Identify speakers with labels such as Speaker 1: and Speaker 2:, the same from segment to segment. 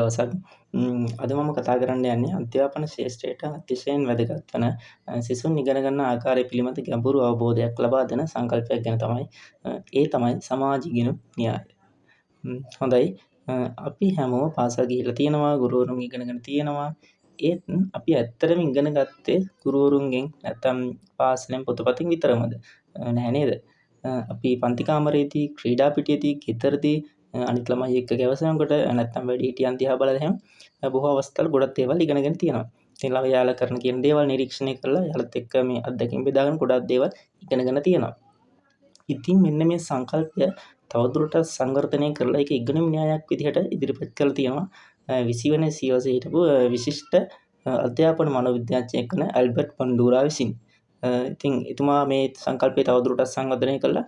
Speaker 1: දවසක්. අද මම කතා කරන්න යන්නේ අධ්‍යාපන ශාස්ත්‍රයට අතිශයින් වැදගත් වන සිසුන් ඉගෙන ගන්න ආකාරය පිළිබඳ ගැඹුරු අවබෝධයක් ලබා දෙන සංකල්පයක් ගැන තමයි. ඒ තමයි සමාජ ඉගෙනු න්‍යාය. හොඳයි. අපි හැමෝම පාසල් ගිහිල්ලා තියෙනවා, ගුරුවරුන් ඉගෙනගෙන තියෙනවා. ඒත් අපි ඇත්තටම ඉගෙන ගත්තේ ගුරුවරුන්ගෙන් නැත්නම් පාසලෙන් පොතපතින් විතරමද? නැහැ නේද? අපි පන්ති කාමරේදී, ක්‍රීඩා පිටියේදී, ගෙදරදී අනිත් ළමයි එක්ක ගැවසෙනකොට නැත්නම් වැඩිහිටියන් දිහා බලලා එහෙම බොහෝ අවස්ථාවල ගොඩක් දේවල් ඉගෙනගෙන තියෙනවා. ඉතින් යාළුවා කරන කියන දේවල් නිරීක්ෂණය කරලා යාළුවත් එක්ක මේ අත්දැකීම් බෙදාගෙන ගොඩක් දේවල් ඉගෙනගෙන තියෙනවා. ඉතින් මෙන්න මේ සංකල්පය තවදුරටත් සංවර්ධනය කරලා ඒක ඉගෙනුම් න්‍යායක් විදිහට ඉදිරිපත් කරලා තියෙනවා 20 වෙනි සියවසේ හිටපු විශිෂ්ට අධ්‍යාපන මනෝවිද්‍යාඥයෙක් වන ඇල්බර්ට් බන්ඩුරා විසින්. ඉතින් එතුමා මේ සංකල්පය තවදුරටත් සංවර්ධනය කළා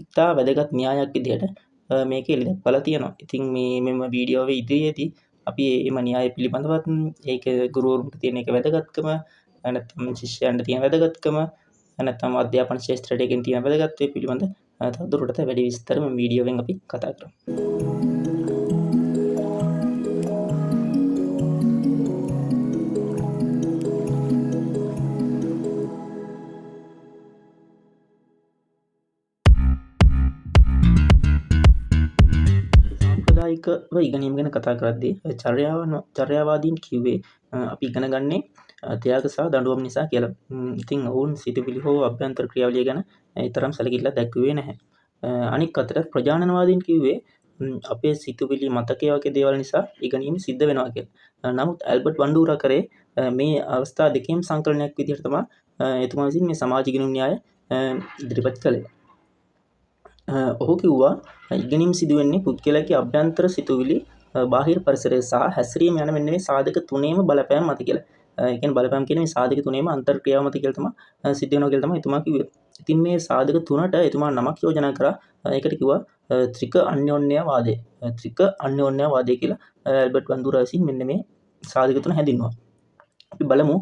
Speaker 1: ඉතා වැදගත් න්‍යායක් විදිහට මේක එළිදක්වලා තියෙනවා. ඉතින් මෙම වීඩියෝවේ ඉදිරියේදී අපි මේ න්‍යාය පිළිබඳවත් ඒක ගුරුවරුන්ට තියෙන එක වැදගත්කම නැත්නම් ශිෂ්‍යයන්ට තියෙන වැදගත්කම නැත්නම් අධ්‍යාපන ශාස්ත්‍රයට එකෙන් තියෙන වැදගත්වය පිළිබඳ තවදුරටත් වැඩි විස්තර මේ වීඩියෝවෙන් අපි කතා කරමු. සාම්ප්‍රදායිකව ඉගෙනීම ගැන කතා කරද්දී චර්යාවාදීන් කිව්වේ අපි ඉගෙන ගන්නේ ත්‍යාග සහ දඬුවම් නිසා කියලා. ඉතින් ඔවුන් සිතුවිලි හෝ අභ්‍යන්තර ක්‍රියාවලිය ගැන ඊතරම් සැලකිල්ලක් දැක්වුවේ නැහැ. අනික් අතට ප්‍රජානනවාදීන් කිව්වේ අපේ සිතුවිලි මතකය වගේ දේවල් නිසා ඉගෙනීම සිද්ධ වෙනවා කියලා. නමුත් ඇල්බර්ට් බන්ඩුරා කරේ මේ අවස්ථා දෙකේම සංකලනයක් විදිහට තමයි එතුමා විසින් මේ සමාජ ඉගෙනුම් න්‍යාය ඉදිරිපත් කළේ. ඔහු කිව්වා ඉගෙනීම සිදු වෙන්නේ පුද්ගලයාගේ අභ්‍යන්තර සිතුවිලි, බාහිර පරිසරය සහ හැසිරීම යන මෙන්න මේ සාධක තුනේම බලපෑම මත කියලා. ඒ කියන්නේ බලපෑම කියන්නේ මේ සාධක තුනේම අන්තර්ක්‍රියාව මත කියලා තමයි සිද්ධ වෙනවා කියලා තමයි එතුමා කිව්වේ. ඉතින් මේ සාධක තුනට එතුමා නමක් යෝජනා කරා. ඒකට කිව්වා ත්‍රික අන්‍යෝන්‍යවාදය. ත්‍රික අන්‍යෝන්‍යවාදය කියලා ඇල්බර්ට් බන්ඩුරා විසින් මෙන්න මේ සාධක තුන හැඳින්වුවා. අපි බලමු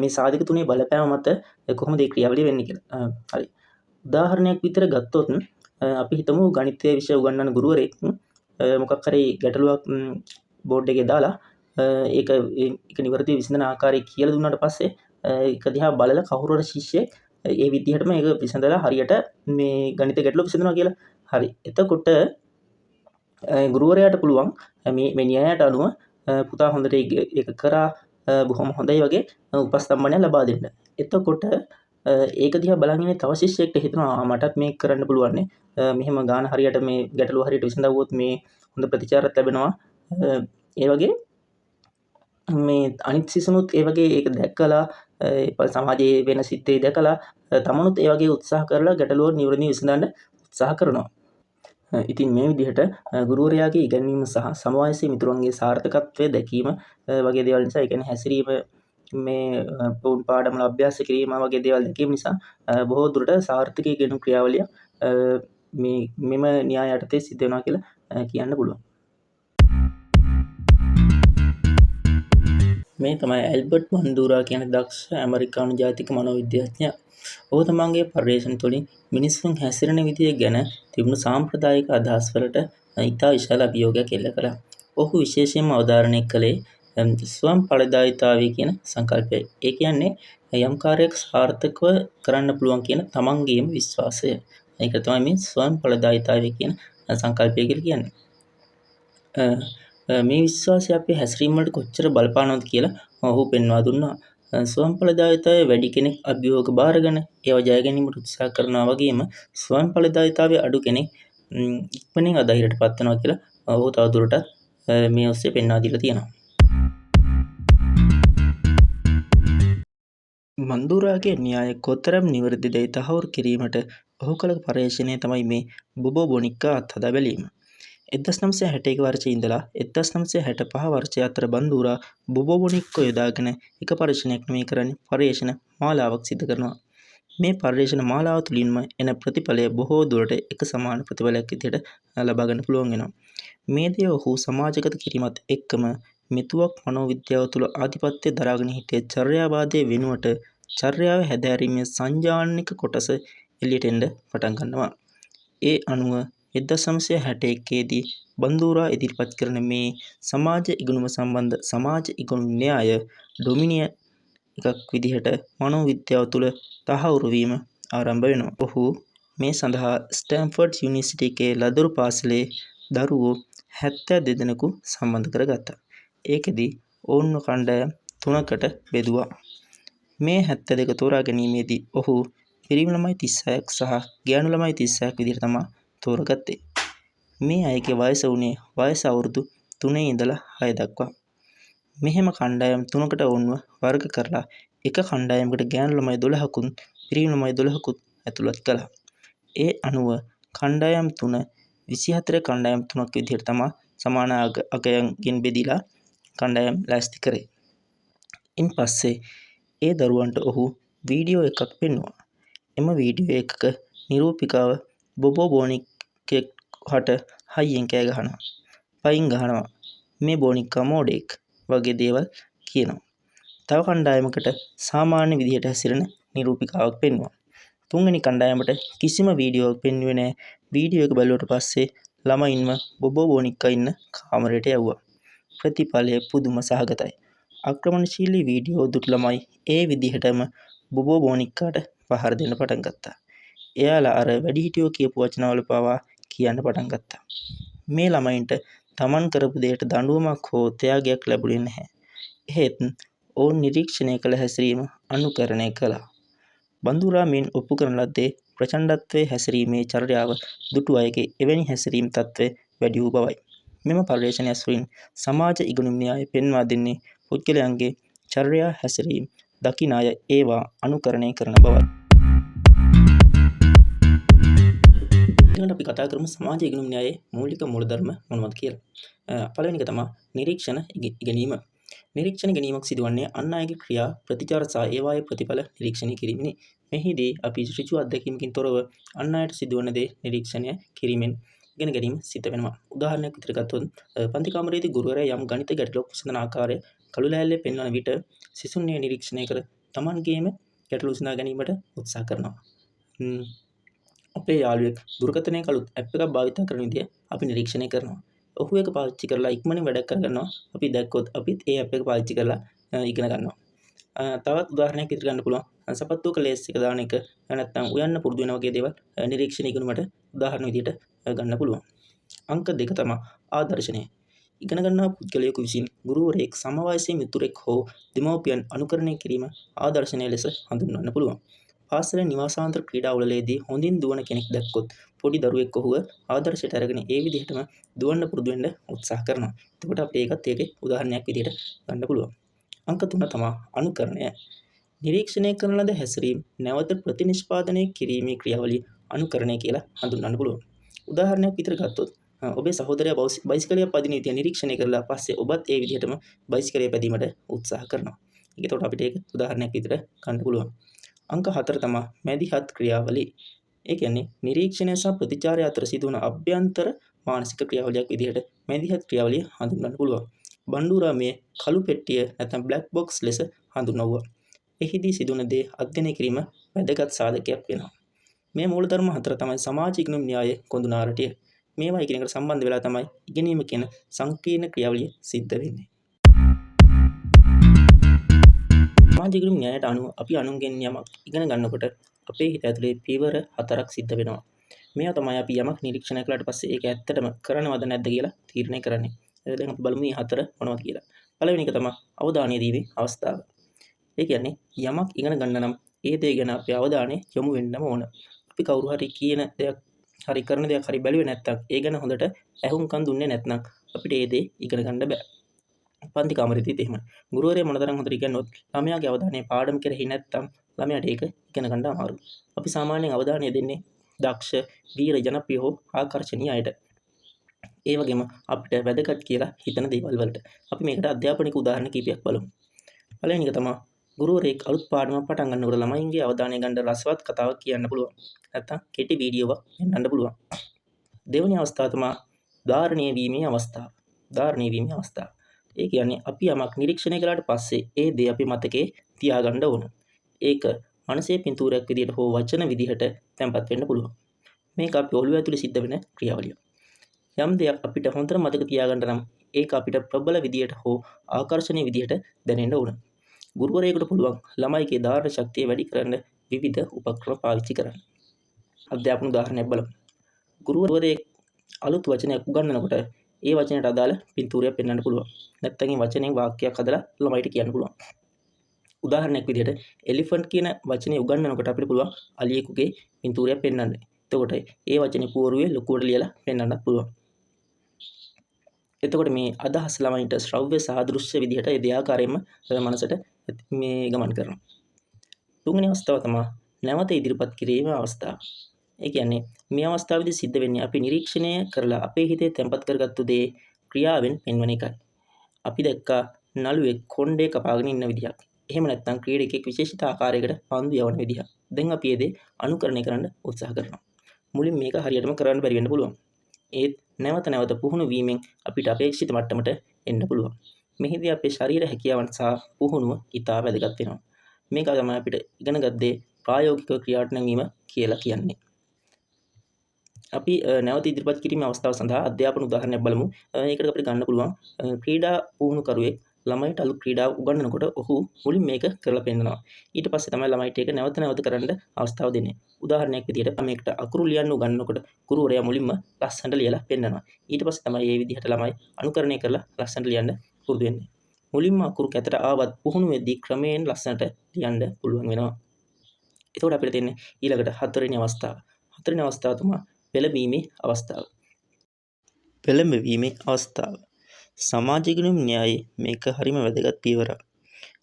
Speaker 1: මේ සාධක තුනේ බලපෑම මත කොහොමද මේ ක්‍රියාවලිය වෙන්නේ කියලා. හරි. උදාහරණයක් විතර ගත්තොත් අපි හිතමු ගණිතය විෂය උගන්වන ගුරුවරයෙක් මොකක් හරි ගැටලුවක් බෝඩ් එකේ දාලා ඒක නිවැරදිව විසඳන ආකාරය කියලා දුන්නාට පස්සේ ඒක දිහා බලලා කවුරු හරි ශිෂ්‍යයෙක් ඒ විදිහටම ඒක විසඳලා හරියට මේ ගණිත ගැටලුව විසඳනවා කියලා. හරි. එතකොට ගුරුවරයාට පුළුවන් මේ න්‍යායයට අනුව පුතා හොඳට ඒක කරා බොහොම හොඳයි වගේ උපස්තම්භනය ලබා දෙන්න. එතකොට ඒක දිහා බලන් ඉන්නේ තව ශිෂ්‍යයෙක්ට හිතනවා මටත් මේක කරන්න පුළුවන් නේ. මෙහෙම ගාන හරියට මේ ගැටලුව හරියට විසඳවුවොත් මේ හොඳ ප්‍රතිචාරයක් ලැබෙනවා. ඒ වගේ මේ අනිත් සිසුනුත් ඒ වගේ ඒක දැක්කලා සමාජයේ වෙන සිද්ධි දැකලා තමනුත් ඒ වගේ උත්සාහ කරලා ගැටලුව නිවැරදිව විසඳන්න උත්සාහ කරනවා. ඉතින් මේ විදිහට ගුරුවරයාගේ ඉගැන්වීම සහ සමවයසී මිතුරන්ගේ සාර්ථකත්වය දැකීම වගේ දේවල් නිසා ඒ කියන්නේ හැසිරීම මේ පාඩම් වල අභ්‍යාස කිරීම වගේ දේවල් දැකීම නිසා බොහෝ දුරට සාර්ථක ඉගෙනුම් ක්‍රියාවලිය මෙම න්‍යාය යටතේ සිද්ධ වෙනවා කියලා කියන්න පුළුවන්. මේ තමයි ඇල්බර්ට් බන්ඩුරා කියන දක්ෂ ඇමරිකානු ජාතික මනෝවිද්‍යාඥයා. ඔහු තමන්ගේ පර්යේෂණ තුළින් මිනිසුන් හැසිරෙන විදිය ගැන තිබුණු සාම්ප්‍රදායික අදහස් වලට ඉතා විශාල අභියෝගයක් එල්ල කළා. ඔහු විශේෂයෙන්ම අවධාරණය කළේ ස්වයං ඵලදායීතාවය කියන සංකල්පය. ඒ කියන්නේ යම් කාර්යයක් සාර්ථකව කරන්න පුළුවන් කියන තමන්ගේම විශ්වාසය. ඒක තමයි මේ ස්වයං ඵලදායීතාවය කියන සංකල්පය කියලා කියන්නේ. මේ විශ්වාසය අපේ හැසිරීම වලට කොච්චර බලපානවද කියලා ඔහු පෙන්වා දුන්නා. ස්වයං ඵලදායීතාවය වැඩි කෙනෙක් අභියෝග බාරගෙන ඒවා ජය ගැනීමට උත්සාහ කරනවා වගේම ස්වයං ඵලදායීතාවය අඩු කෙනෙක් ඉක්මනින් අධෛර්යයටපත් වෙනවා කියලා ඔහු තවදුරටත් මේ ඔස්සේ පෙන්වා දීලා තියෙනවා. බන්ඩුරාගේ න්‍යාය කොතරම් නිවැරදිදයි තහවුරු කිරීමට ඔහු කළ පර්යේෂණය තමයි මේ බොබොනික්කා අත්හදා බැලීම. 1961 වර්ෂයේ ඉඳලා 1965 වර්ෂය අතර බන්ඩුරා බොබොනික්කෝ යොදාගෙන එක පරීක්ෂණයක් නෙමෙයි කරන්නේ පර්යේෂණ මාලාවක් සිදු කරනවා. මේ පර්යේෂණ මාලාව තුළින්ම එන ප්‍රතිඵලය බොහෝ දුරට එක සමාන ප්‍රතිඵලයක් විදිහට ලබා ගන්න පුළුවන් වෙනවා. මේ දේ ඔහු සමාජගත කිරීමත් එක්කම මෙතුවක් මනෝවිද්‍යාව තුළ ආධිපත්‍ය දරාගෙන හිටිය චර්යාවාදයේ වෙනුවට චර්යාව හැදෑරීමේ සංජානනික කොටස එළියට එන්න පටන් ගන්නවා. ඒ අනුව 1961 දී බන්දුරා ඉදිරිපත් කරන මේ සමාජ ඉගෙනුම සම්බන්ධ සමාජ ඉගෙනුම් න්‍යාය ඩොමිනියන් එකක් විදිහට මනෝවිද්‍යාව තුළ තහවුරු වීම ආරම්භ වෙනවා. ඔහු මේ සඳහා ස්ටැන්ෆර්ඩ් යුනිවර්සිටි එකේ ලදරු පාසලේ දරුවෝ 72 දෙනෙකු සම්බන්ධ කරගත්තා. ඒකෙදි ඔවුන්ව කණ්ඩායම් 3කට බෙදුවා. මේ 72 තෝරා ගැනීමේදී ඔහු පිරිමි ළමයි 36ක් සහ ගෑනු ළමයි 36ක් විදිහට තමයි තෝරගත්තේ. මේ අයගේ වයස වුණේ වයස අවුරුදු 3 ඉඳලා 6 දක්වා. මෙහෙම කණ්ඩායම් 3කට ඔවුන්ව වර්ග කරලා එක කණ්ඩායමකට ගෑනු ළමයි 12කුත් පිරිමි ළමයි 12කුත් ඇතුළත් කළා. ඒ අනුව කණ්ඩායම් 3 24 කණ්ඩායම් 3ක් විදිහට තමයි සමාන අගයන්ගෙන් බෙදිලා කණ්ඩායම් ලෑස්ති කරේ. ඉන් පස්සේ ඒ දරුවන්ට ඔහු වීඩියෝ එකක් පෙන්නුවා. එම වීඩියෝ එකක නිරූපිකාව බොබෝ බෝනික්ගේ හට හයියෙන් කෑ ගහනවා. පයින් ගහනවා. මේ බෝනික්කා මෝඩෙක් වගේ දේවල් කියනවා. තව කණ්ඩායමකට සාමාන්‍ය විදිහට හැසිරෙන නිරූපිකාවක් පෙන්වුවා. තුන්වෙනි කණ්ඩායමට කිසිම වීඩියෝවක් පෙන්වුවේ නැහැ. වීඩියෝ එක බැලුවට පස්සේ ළමයින්ම බොබෝ බෝනික්කා ඉන්න කාමරයට යවුවා. ප්‍රතිඵලය පුදුම සහගතයි. ආක්‍රමණශීලී වීඩියෝ දුටු ළමයි ඒ විදිහටම බොබෝ බෝනික්කාට පහර දෙන්න පටන් ගත්තා. එයාලා අර වැඩිහිටියෝ කියපු වචනවල පවා කියන්න පටන් ගත්තා. මේ ළමයින්ට තමන් කරපු දෙයට දඬුවමක් හෝ ත්‍යාගයක් ලැබුණේ නැහැ. එහෙත් ඔවුන් නිරීක්ෂණය කළ හැසිරීම අනුකරණය කළා. බන්දුරා මෙන් ඔප්පු කරන ලද්දේ ප්‍රචණ්ඩත්වයේ හැසිරීමේ චර්යාව දුටු අයගේ එවැනි හැසිරීම් තත්ත්වය වැඩි වූ බවයි. මෙම පර්යේෂණ ඇසුරින් සමාජ ඉගෙනුම් න්‍යාය පෙන්වා දෙන්නේ පුද්ගලයන්ගේ චර්යා හැසිරීම් දකින අය ඒවා අනුකරණය කරන බවයි. ඊළඟට අපි කතා කරමු සමාජ ඉගෙනුම් න්‍යායයේ මූලික මූලධර්ම මොනවද කියලා. පළවෙනි එක තමයි නිරීක්ෂණ ඉගෙනීම. නිරීක්ෂණ ගැනීමක් සිදුවන්නේ අන් අයගේ ක්‍රියා ප්‍රතිචාර සහ ඒවායේ ප්‍රතිඵල නිරීක්ෂණය කිරීමෙනි. මෙහිදී අපි ඍජු අත්දැකීමකින් තොරව අන් අයට සිදුවන දේ නිරීක්ෂණය කිරීමෙන් ඉගෙන ගැනීම සිද්ධ වෙනවා. උදාහරණයක් විදිහට ගත්තොත් පන්ති කාමරයේදී ගුරුවරයා යම් ගණිත ගැටලුවක් විසඳන ආකාරය කළු ලෑල්ලේ පෙන්වන විට සිසුන් එය නිරීක්ෂණය කර තමන්ගේම ගැටලු විසඳා ගැනීමට උත්සාහ කරනවා. අපේ යාළුවෙක් දුරකථනයේ කළුත් ඇප් එකක් භාවිත කරන විදිය අපි නිරීක්ෂණය කරනවා. ඔහු ඒක පාවිච්චි කරලා ඉක්මනින් වැඩක් කරගන්නවා. අපි දැක්කොත් අපිත් ඒ ඇප් එක පාවිච්චි කරලා ඉගෙන ගන්නවා. තවත් උදාහරණයක් විදිහට ගන්න පුළුවන්. සපත්තුවක ලේස් එක දාන එක නැත්නම් උයන්න පුරුදු වෙන වගේ දේවල් නිරීක්ෂණය ඉගෙනුමට උදාහරණ විදිහට ගන්න පුළුවන්. අංක 2 තමයි ආදර්ශනය. ඉගෙන ගන්නා පුද්ගලයෙකු විසින් ගුරුවරයෙක් සම වයසේ මිතුරෙක් හෝ දෙමව්පියන් අනුකරණය කිරීම ආදර්ශනය ලෙස හඳුන්වන්න පුළුවන්. පාසල නිවාසාන්තර ක්‍රීඩාවලදී හොඳින් දුවන කෙනෙක් දැක්කොත් පොඩි දරුවෙක් ඔහුව ආදර්ශයට අරගෙන ඒ විදිහටම දුවන්න පුරුදු වෙන්න උත්සාහ කරනවා. එතකොට අපිට ඒකත් ඒකේ උදාහරණයක් විදිහට ගන්න පුළුවන්. අංක 3 තමයි අනුකරණය. නිරීක්ෂණය කරන ලද හැසිරීම නැවත ප්‍රතිනිෂ්පාදනය කිරීමේ ක්‍රියාවලිය අනුකරණය කියලා හඳුන්වන්න පුළුවන්. උදාහරණයක් විදිහට ගත්තොත් ඔබේ සහෝදරයා බයිසිකලයක් පදින විදිය නිරීක්ෂණය කරලා පස්සේ ඔබත් ඒ විදිහටම බයිසිකලය පැදීමට උත්සාහ කරනවා. ඒකට අපිට ඒක උදාහරණයක් විදිහට ගන්න පුළුවන්. අංක 4 තමයි මැදිහත් ක්‍රියාවලිය. ඒ කියන්නේ නිරීක්ෂණය සහ ප්‍රතිචාරය අතර සිදුවන අභ්‍යන්තර මානසික ක්‍රියාවලියක් විදිහට මැදිහත් ක්‍රියාවලිය හඳුන්වන්න පුළුවන්. බණ්ඩුරා මේ කළු පෙට්ටිය නැත්නම් බ්ලැක් බොක්ස් ලෙස හඳුන්වුවා. එහිදී සිදුවන දේ අධ්‍යයනය කිරීම වැදගත් සාධකයක් වෙනවා. මේ මූලධර්ම 4 තමයි සමාජ ඉගෙනුම් න්‍යායයේ කොඳුනාරටිය. මේවා එකිනෙකට සම්බන්ධ වෙලා තමයි ඉගෙනීම කියන සංකීර්ණ ක්‍රියාවලිය සිද්ධ වෙන්නේ. සමාජ ඉගෙනුම් න්‍යායට අනුව අපි අනුන්ගෙන් යමක් ඉගෙන ගන්නකොට අපේ හිත ඇතුලේ පියවර 4ක් සිද්ධ වෙනවා. මේවා තමයි අපි යමක් නිරීක්ෂණය කළාට පස්සේ ඒක ඇත්තටම කරනවද නැද්ද කියලා තීරණය කරන්නේ. දැන් අපි බලමු මේ 4 මොනවද කියලා. පළවෙනි එක තමයි අවධානය දීමේ අවස්ථාව. ඒ කියන්නේ යමක් ඉගෙන ගන්න නම් ඒ දේ ගැන අපේ අවධානය යොමු වෙන්නම ඕන. අපි කවුරු හරි කියන දෙයක් හරි කරන දෙයක් හරි බැලුවේ නැත්නම් ඒ ගැන හොඳට ඇහුම්කන් දුන්නේ නැත්නම් අපිට ඒ දේ ඉගෙන ගන්න බෑ. පන්ති කාමරේදීත් එහෙමයි. ගුරුවරයා මොනතරම් හොඳට ඉගෙනුවොත් ළමයාගේ අවධානය පාඩම කෙරෙහි නැත්නම් ළමයාට ඒක ඉගෙන ගන්න අමාරුයි. අපි සාමාන්‍යයෙන් අවධානය දෙන්නේ දක්ෂ, වීර, ජනප්‍රිය හෝ ආකර්ෂණීය අයට. ඒ වගේම අපිට වැදගත් කියලා හිතන දේවල් වලට. අපි මේකට අධ්‍යාපනික උදාහරණ කිහිපයක් බලමු. පළවෙනි එක තමයි ගුරුවරයෙක් අලුත් පාඩමක් පටන් ගන්නකොට ළමයින්ගේ අවධානය ගන්න රසවත් කතාවක් කියන්න පුළුවන්. නැත්නම් කෙටි වීඩියෝවක් පෙන්වන්න පුළුවන්. දෙවෙනි අවස්ථාව තමයි ධාරණය වීමේ අවස්ථාව. ධාරණය වීමේ අවස්ථාව. ඒ කියන්නේ අපි යමක් නිරීක්ෂණය කළාට පස්සේ ඒ දේ අපි මතකේ තියාගන්න ඕන. ඒක මනසේ පින්තූරයක් විදිහට හෝ වචන විදිහට තැම්පත් වෙන්න පුළුවන්. මේක අපි ඔළුව ඇතුලේ සිද්ධ වෙන ක්‍රියාවලිය. යම් දෙයක් අපිට හොඳට මතක තියාගන්න නම් ඒක අපිට ප්‍රබල විදියට හෝ ආකර්ෂණීය විදියට දැනෙන්න ඕන. ගුරුවරයෙකුට පුළුවන් ළමයිගේ ධාරණ ශක්තිය වැඩි කරන්න විවිධ උපක්‍රම පාවිච්චි කරන්න. අධ්‍යාපන උදාහරණයක් බලමු. ගුරුවරයෙක් අලුත් වචනයක් උගන්වනකොට ඒ වචනයට අදාළ පින්තූරයක් පෙන්වන්න පුළුවන්. නැත්නම් ඒ වචනෙන් වාක්‍යයක් හදලා ළමයිට කියන්න පුළුවන්. උදාහරණයක් විදිහට එලිෆන්ට් කියන වචනේ උගන්වනකොට අපිට පුළුවන් අලියෙකුගේ පින්තූරයක් පෙන්වන්න. එතකොට ඒ වචනේ පුවරුවේ ලොකුවට ලියලා පෙන්වන්නත් පුළුවන්. එතකොට මේ අදහස් ළමයින්ට ශ්‍රව්‍ය සාදෘශ්‍ය විදිහට ඒ දෙආකාරයෙන්ම මනසට මේ ගමන් කරනවා. තුන්වෙනි අවස්ථාව තමයි නැවත ඉදිරිපත් කිරීමේ අවස්ථාව. ඒ කියන්නේ මේ අවස්ථාවේදී සිද්ධ වෙන්නේ අපි නිරීක්ෂණය කරලා අපේ හිතේ තැම්පත් කරගත්තු දේ ක්‍රියාවෙන් පෙන්වන එකයි. අපි දැක්කා නළුවෙක් කොණ්ඩේ කපාගෙන ඉන්න විදිහක්. එහෙම නැත්නම් ක්‍රීඩකෙක් විශේෂිත ආකාරයකට පන්දු යවන විදිහක්. දැන් අපි ඒ දේ අනුකරණය කරන්න උත්සාහ කරනවා. මුලින් මේක හරියටම කරන්න බැරි වෙන්න පුළුවන්. ඒත් නැවත නැවත පුහුණු වීමෙන් අපිට අපේක්ෂිත මට්ටමට එන්න පුළුවන්. මෙහිදී අපේ ශරීර හැකියාවන් සහ පුහුණුව ඉතා වැදගත් වෙනවා. මේක තමයි අපිට ඉගෙනගත් දේ ප්‍රායෝගිකව ක්‍රියාවට නැංවීම කියලා කියන්නේ. අපි නැවත ඉදිරිපත් කිරීමේ අවස්ථාව සඳහා අධ්‍යාපන උදාහරණයක් බලමු. ඒකට අපිට ගන්න පුළුවන් ක්‍රීඩා පුහුණුකරුවෙක් ළමයිට අලුත් ක්‍රීඩාව උගන්වනකොට ඔහු මුලින් මේක කරලා පෙන්නනවා. ඊට පස්සේ තමයි ළමයිට ඒක නැවත නැවත කරන්න අවස්ථාව දෙන්නේ. උදාහරණයක් විදිහට මේකට අකුරු ලියන්න උගන්වනකොට ගුරුවරයා මුලින්ම ලස්සනට ලියලා පෙන්නනවා. ඊට පස්සේ තමයි මේ විදිහට ළමයි අනුකරණය කරලා ලස්සනට ලියන්න පුරුදු වෙන්නේ. මුලින්ම අකුරු කැතට ආවත් පුහුණු වෙද්දී ක්‍රමයෙන් ලස්සනට ලියන්න පුළුවන් වෙනවා. එතකොට අපිට තියෙන්නේ ඊළඟට හතරවෙනි අවස්ථාව. හතරවෙනි අවස්ථාව තමයි පෙළඹීමේ අවස්ථාව. පෙළඹවීමේ අවස්ථාව. සමාජ ඉගෙනුම් න්‍යායයේ මේක හරිම වැදගත් පියවරක්.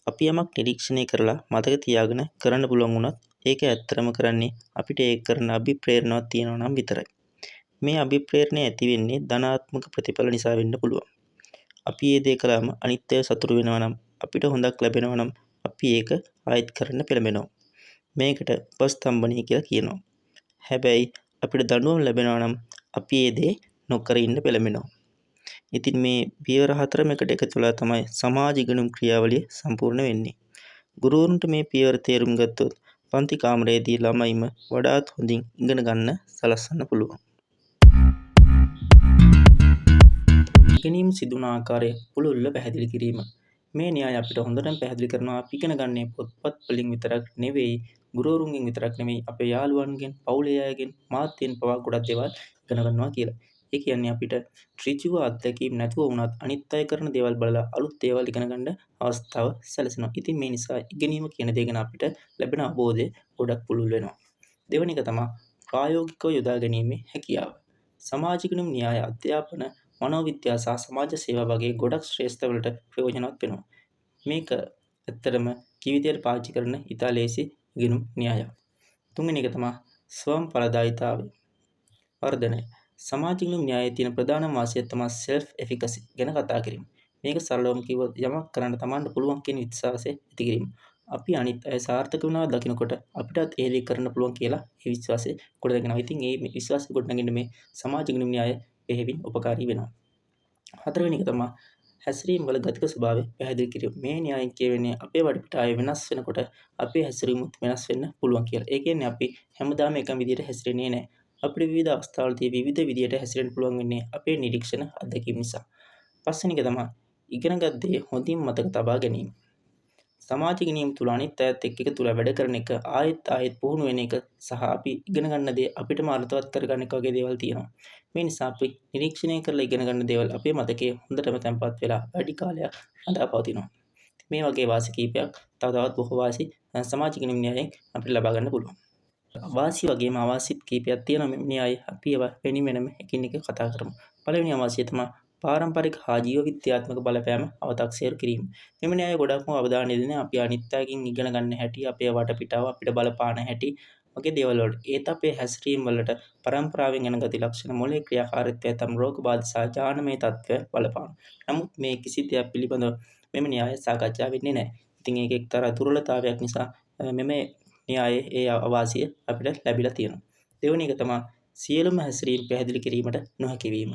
Speaker 1: අපි යමක් නිරීක්ෂණය කරලා මතක තියාගෙන කරන්න පුළුවන් වුණත් ඒක ඇත්තටම කරන්නේ අපිට ඒක කරන අභිප්‍රේරණාවක් තියෙනවා නම් විතරයි. මේ අභිප්‍රේරණය ඇති වෙන්නේ ධනාත්මක ප්‍රතිඵල නිසා වෙන්න පුළුවන්. අපි මේ දේ කළාම අනිත් අය සතුටු වෙනවා නම් අපිට හොඳක් ලැබෙනවා නම් අපි ඒක ආයෙත් කරන්න පෙළඹෙනවා. මේකට උපස්තම්භනය කියලා කියනවා. හැබැයි අපිට දඬුවම් ලැබෙනවා නම් අපි මේ දේ නොකර ඉන්න පෙළඹෙනවා. ඉතින් මේ පියවර හතරම එකට එකතු වෙලා තමයි සමාජ ඉගෙනුම් ක්‍රියාවලිය සම්පූර්ණ වෙන්නේ. ගුරුවරුන්ට මේ පියවර තේරුම් ගත්තොත් පන්ති කාමරයේදී ළමයිම වඩාත් හොඳින් ඉගෙන ගන්න සලස්වන්න පුළුවන්. ඉගෙනීම් සිදුවන ආකාරය පුළුල්ව පැහැදිලි කිරීම. මේ න්‍යාය අපිට හොඳටම පැහැදිලි කරනවා අපි ඉගෙන ගන්නේ පොත්පත් වලින් විතරක් නෙවෙයි, ගුරුවරුන්ගෙන් විතරක් නෙවෙයි, අපේ යාළුවන්ගෙන්, පවුලේ අයගෙන්, මාත්‍යයෙන් පවා ගොඩක් දේවල් ඉගෙන ගන්නවා කියලා. ඒ කියන්නේ අපිට ඍජුව අත්දැකීම් නැතුව වුණත් අනිත් අය කරන දේවල් බලලා අලුත් දේවල් ඉගෙන ගන්න අවස්ථාව සැලසෙනවා. ඉතින් මේ නිසා ඉගෙනීම කියන දේ ගැන අපිට ලැබෙන අවබෝධය ගොඩක් පුළුල් වෙනවා. දෙවෙනි එක තමයි ප්‍රායෝගිකව යොදා ගැනීමේ හැකියාව. සමාජ ඉගෙනුම් න්‍යාය අධ්‍යාපන, මනෝවිද්‍යාව සහ සමාජ සේවා වගේ ගොඩක් ශ්‍රේෂ්ඨ වලට ප්‍රයෝජනවත් වෙනවා. මේක ඇත්තටම ජීවිතයට පාවිච්චි කරන ඉතා ලේසි ඉගෙනුම් න්‍යායක්. තුන්වෙනි එක තමයි ස්වයං ඵලදායීතාවය වර්ධනය. සමාජ ඉගෙනුම් න්‍යායයේ තියෙන ප්‍රධානම වාසිය තමයි self efficacy ගැන කතා කිරීම. මේක සරලවම කිව්වොත් යමක් කරන්න තමන්ට පුළුවන් කියන විශ්වාසය ඇති කිරීම. අපි අනිත් අය සාර්ථක වෙනවා දකිනකොට අපිටත් ඒ දේ කරන්න පුළුවන් කියලා ඒ විශ්වාසය ගොඩනගෙනවා. ඉතින් මේ විශ්වාසය ගොඩනගන්න මේ සමාජ ඉගෙනුම් න්‍යාය බෙහෙවින් උපකාරී වෙනවා. හතරවෙනි එක තමයි හැසිරීම වල ගතික ස්වභාවය පැහැදිලි කිරීම. මේ න්‍යායයෙන් කියවෙන්නේ අපේ වටපිටාව වෙනස් වෙනකොට අපේ හැසිරීමුත් වෙනස් වෙන්න පුළුවන් කියලා. ඒ කියන්නේ අපි හැමදාම එකම විදිහට හැසිරෙන්නේ නැහැ. අපිට විවිධ අවස්ථාවලදී විවිධ විදිහට හැසිරෙන්න පුළුවන් වෙන්නේ අපේ නිරීක්ෂණ අත්දැකීම් නිසා. පස්වෙනි එක තමයි ඉගෙනගත් දේ හොඳින් මතක තබා ගැනීම. සමාජ ඉගෙනීම තුළ අනිත් අයත් එක්ක එකතු වෙලා වැඩ කරන එක, ආයෙත් පුහුණු වෙන එක සහ අපි ඉගෙන ගන්න දේ අපිටම අර්ථවත් කරගන්න එක වගේ දේවල් තියෙනවා. මේ නිසා අපි නිරීක්ෂණය කරලා ඉගෙන ගන්න දේවල් අපේ මතකයේ හොඳටම තැම්පත් වෙලා වැඩි කාලයක් රඳා පවතිනවා. මේ වගේ වාසි කීපයක් තවත් බොහෝ වාසි සමාජ ඉගෙනීම් න්‍යායයෙන් අපිට ලබා ගන්න පුළුවන්. වාසි වගේම අවාසිත් කීපයක් තියෙනවා මේ න්‍යායය. අපි ඒවා වෙනින් වෙනම එකින් එක කතා කරමු. පළවෙනි අවාසිය තමයි පාරම්පරික හා ජීව විද්‍යාත්මක බලපෑම අව탁සේරු කිරීම. මෙම න්‍යාය ගොඩක්ම අවධානය දෙන්නේ අපි අනිත් අයගෙන් ඉගෙන ගන්න හැටි, අපේ වටපිටාව අපිට බලපාන හැටි වගේ දේවල් වලට. ඒත් අපේ හැසිරීම වලට පරම්පරාවෙන් එන ගති ලක්ෂණ, මොළයේ ක්‍රියාකාරීත්වය, තම රෝග බාධා සහ ජානමය තත්ත්වය බලපානවා. නමුත් මේ කිසි දෙයක් පිළිබඳව මෙම න්‍යාය සාකච්ඡා වෙන්නේ නැහැ. ඉතින් ඒක එක්තරා දුර්වලතාවයක් නිසා මෙම න්‍යායයේ ඒ අවාසිය අපිට ලැබිලා තියෙනවා. දෙවෙනි එක තමයි සියලුම හැසිරීම පැහැදිලි කිරීමට නොහැකි වීම.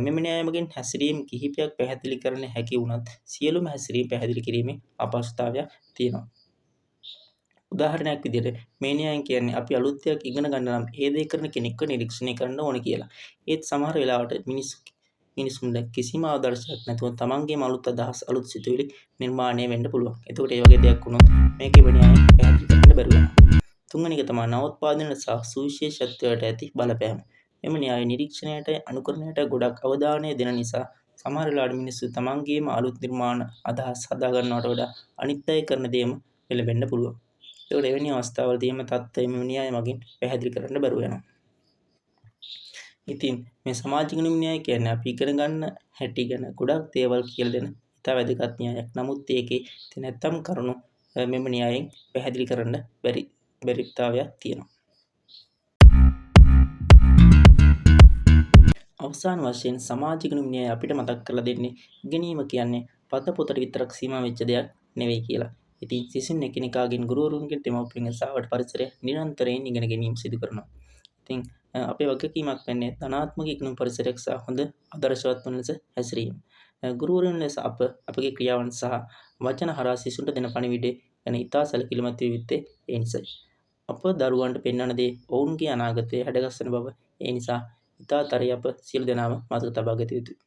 Speaker 1: මෙම න්‍යායමගින් හැසිරීම් කිහිපයක් පැහැදිලි කරන්න හැකි වුණත් සියලුම හැසිරීම් පැහැදිලි කිරීමේ අපහසුතාවයක් තියෙනවා. උදාහරණයක් විදිහට මේ න්‍යායන් කියන්නේ අපි අලුත් දෙයක් ඉගෙන ගන්න නම් ඒ දේ කරන කෙනෙක්ව නිරීක්ෂණය කරන්න ඕනේ කියලා. ඒත් සමහර වෙලාවට මිනිසුන්ට කිසිම ආදර්ශයක් නැතුව තමන්ගේම අලුත් අදහස් අලුත් සිතුවිලි නිර්මාණය වෙන්න පුළුවන්. එතකොට ඒ වගේ දෙයක් වුණොත් මේකේ න්‍යායන් පැහැදිලි කරන්න බැරුව යනවා. තුන්වෙනි එක තමයි නවෝත්පාදන සහ සුවිශේෂත්වයට ඇති බලපෑම. එම න්‍යාය නිරීක්ෂණයට අනුකරණයට ගොඩක් අවධානය දෙන නිසා සමහර වෙලාවට මිනිස්සු තමන්ගේම අලුත් නිර්මාණ අදහස් හදා ගන්නවට වඩා අනිත් අය කරන දේම එළඹෙන්න පුළුවන්. ඒකට එවැනි අවස්ථාවලදී එම தත්ත්වය මෙම න්‍යාය මගින් පැහැදිලි කරන්න බැරුව යනවා. ඉතින් මේ සමාජික න්‍යාය කියන්නේ අපි ඉගෙන ගන්න හැටි ගැන ගොඩක් දේවල් කියලා දෙන ඉතා වැදගත් න්‍යායක්. නමුත් ඒකේ තියෙන නැත්තම් කරුණු මෙම න්‍යායෙන් පැහැදිලි කරන්න බැරිතාවයක් තියෙනවා. අවසාන වශයෙන් සමාජික න්‍යාය අපිට මතක් කරලා දෙන්නේ ඉගෙනීම කියන්නේ පතපොතට විතරක් සීමා වෙච්ච දෙයක් නෙවෙයි කියලා. ඉතින් සිසුන් එකිනෙකාගෙන් ගුරුවරුන්ගෙන් දෙමව්පියන්ගෙන් සාවට පරිසරය නිරන්තරයෙන් ඉගෙන ගැනීම සිදු කරනවා. ඉතින් අපේ වගකීමක් වෙන්නේ ධනාත්මක ඉගෙනුම් පරිසරයක් සහ හොඳ ආදර්ශවත් වන ලෙස හැසිරීම. ගුරුවරුන් ලෙස අපගේ ක්‍රියාවන් සහ වචන හරහා සිසුන්ට දෙන පණිවිඩය ගැන ඉතා සැලකිලිමත් විය යුත්තේ ඒ නිසයි. අප දරුවන්ට පෙන්වන දේ ඔවුන්ගේ අනාගතය හැඩගස්වන බව ඒ නිසා ඉතා තරයේ අප සියලු දෙනාම මතක තබා ගත යුතුයි.